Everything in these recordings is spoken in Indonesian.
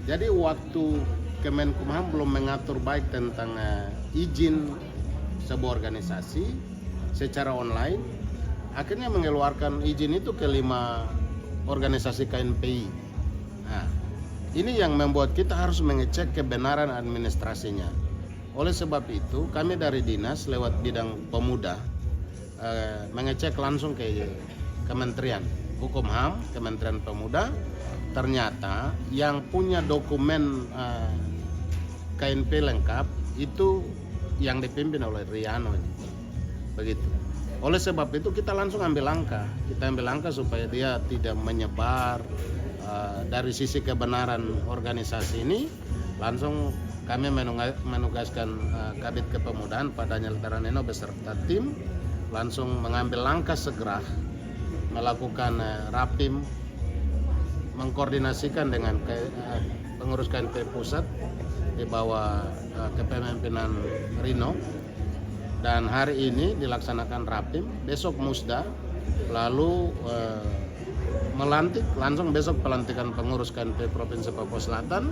Jadi waktu Kemenkumham belum mengatur baik tentang izin sebuah organisasi secara online, akhirnya mengeluarkan izin itu ke 5 organisasi KNPI. Nah, ini yang membuat kita harus mengecek kebenaran administrasinya. Oleh sebab itu, kami dari dinas lewat bidang pemuda mengecek langsung ke Kementerian Hukum HAM, Kementerian Pemuda. Ternyata yang punya dokumen KNP lengkap itu yang dipimpin oleh Riano ini. Begitu. Oleh sebab itu kita langsung ambil langkah. Kita ambil langkah supaya dia tidak menyebar dari sisi kebenaran organisasi ini. Langsung kami menugaskan Kabid Kepemudaan Pak Daniel Taraneno beserta tim langsung mengambil langkah segera melakukan rapim, mengkoordinasikan dengan pengurus KNP pusat di bawah kepemimpinan Rino, dan hari ini dilaksanakan rapim, besok musda, lalu melantik langsung besok pelantikan pengurus KNP Provinsi Papua Selatan,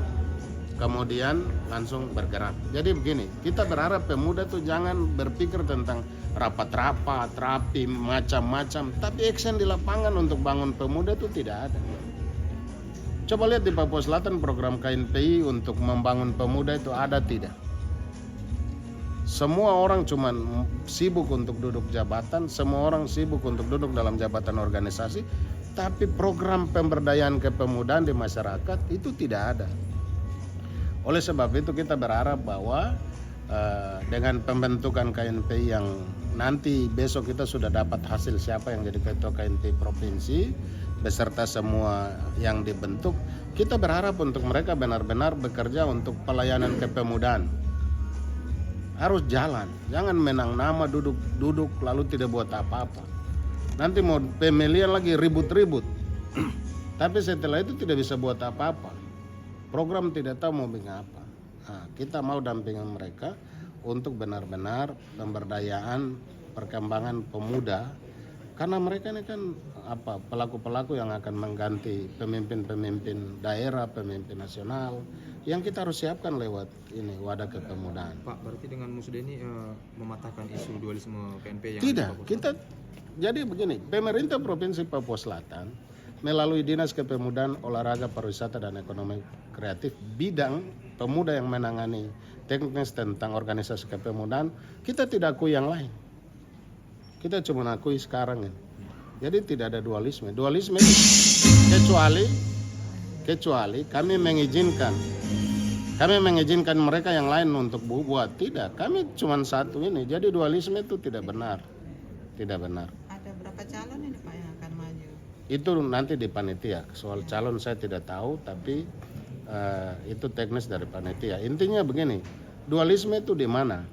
kemudian langsung bergerak. Jadi begini, kita berharap pemuda tuh jangan berpikir tentang rapat-rapat, rapim, macam-macam, tapi action di lapangan untuk bangun pemuda itu tidak ada. Coba lihat di Papua Selatan program KNPI untuk membangun pemuda itu ada tidak? Semua orang cuma sibuk untuk duduk jabatan, semua orang sibuk untuk duduk dalam jabatan organisasi, tapi program pemberdayaan kepemudaan di masyarakat itu tidak ada. Oleh sebab itu kita berharap bahwa dengan pembentukan KNPI yang nanti besok kita sudah dapat hasil siapa yang jadi ketua KNPI provinsi beserta semua yang dibentuk, kita berharap untuk mereka benar-benar bekerja untuk pelayanan kepemudaan. Harus jalan, jangan menang nama duduk lalu tidak buat apa-apa. Nanti mau pemilihan lagi ribut-ribut, tapi setelah itu tidak bisa buat apa-apa. Program tidak tahu mau bikin apa. Nah, kita mau dampingan mereka untuk benar-benar pemberdayaan perkembangan pemuda, karena mereka ini kan pelaku-pelaku yang akan mengganti pemimpin-pemimpin daerah, pemimpin nasional yang kita harus siapkan lewat ini wadah kepemudaan. Pak, berarti dengan musda ini mematahkan isu dualisme KNP yang tidak, kita jadi begini, pemerintah Provinsi Papua Selatan melalui Dinas Kepemudaan, Olahraga, Pariwisata dan Ekonomi Kreatif, bidang pemuda yang menangani teknis tentang organisasi kepemudaan, kita tidak akui yang lain. Kita cuma akui sekarang ini. Jadi tidak ada dualisme. Dualisme itu kecuali kami mengizinkan mereka yang lain untuk buat. Tidak, kami cuma satu ini. Jadi dualisme itu tidak benar. Tidak benar. Ada berapa calon ini Pak yang akan maju? Itu nanti di panitia. Soal calon saya tidak tahu, tapi itu teknis dari panitia. Intinya begini, dualisme itu di mana?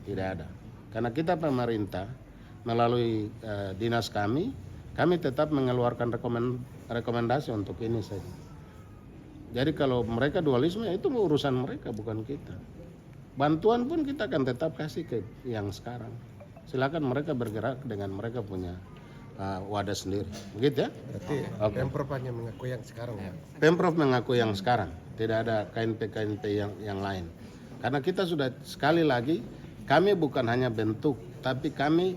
Tidak ada. Karena kita pemerintah melalui dinas kami tetap mengeluarkan rekomendasi untuk ini saja. Jadi kalau mereka dualisme itu urusan mereka, bukan kita. Bantuan pun kita akan tetap kasih ke yang sekarang. Silakan mereka bergerak dengan mereka punya wadah sendiri. Begitu ya? Berarti Pemprov hanya mengaku yang sekarang ya? Pemprov mengaku yang sekarang. Tidak ada KNP yang lain. Karena kita sudah sekali lagi, kami bukan hanya bentuk, tapi kami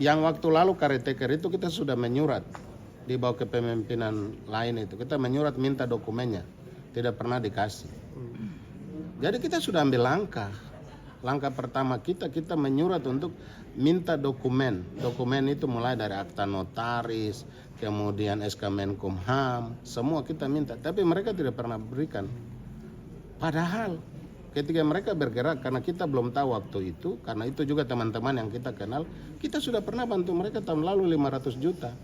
yang waktu lalu Kariteker itu kita sudah menyurat di bawah kepemimpinan lain itu. Kita menyurat minta dokumennya, tidak pernah dikasih. Jadi kita sudah ambil langkah. Langkah pertama kita menyurat untuk minta dokumen. Dokumen itu mulai dari akta notaris, kemudian SK Menkumham, semua kita minta. Tapi mereka tidak pernah berikan. Padahal ketika mereka bergerak, karena kita belum tahu waktu itu, karena itu juga teman-teman yang kita kenal, kita sudah pernah bantu mereka tahun lalu 500 juta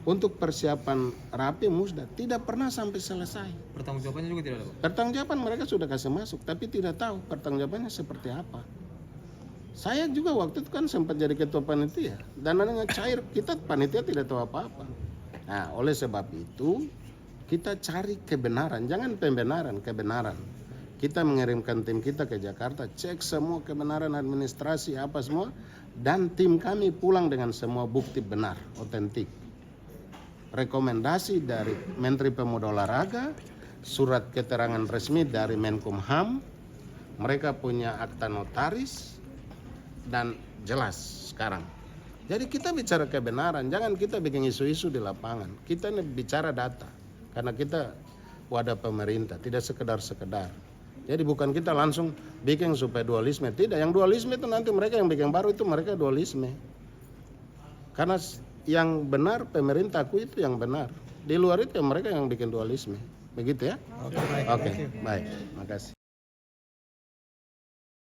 untuk persiapan rapi musda, tidak pernah sampai selesai. pertanggungjawabannya juga tidak ada, Pak? Pertanggungjawaban mereka sudah kasih masuk, tapi tidak tahu pertanggungjawabannya seperti apa. Saya juga waktu itu kan sempat jadi ketua panitia, dan dananya cair, kita panitia tidak tahu apa-apa. Nah, oleh sebab itu kita cari kebenaran, jangan pembenaran, kebenaran. Kita mengirimkan tim kita ke Jakarta, cek semua kebenaran administrasi apa semua, dan tim kami pulang dengan semua bukti benar, otentik. Rekomendasi dari Menteri Pemuda Olahraga, surat keterangan resmi dari Menkumham, mereka punya akta notaris, dan jelas sekarang. Jadi kita bicara kebenaran, jangan kita bikin isu-isu di lapangan. Kita ini bicara data, karena kita wadah pemerintah, tidak sekedar-sekedar. Jadi bukan kita langsung bikin supaya dualisme, tidak. Yang dualisme itu nanti mereka yang bikin baru itu mereka dualisme. Karena yang benar pemerintah aku itu yang benar. Di luar itu mereka yang bikin dualisme. Begitu ya? Oke, baik. Makasih.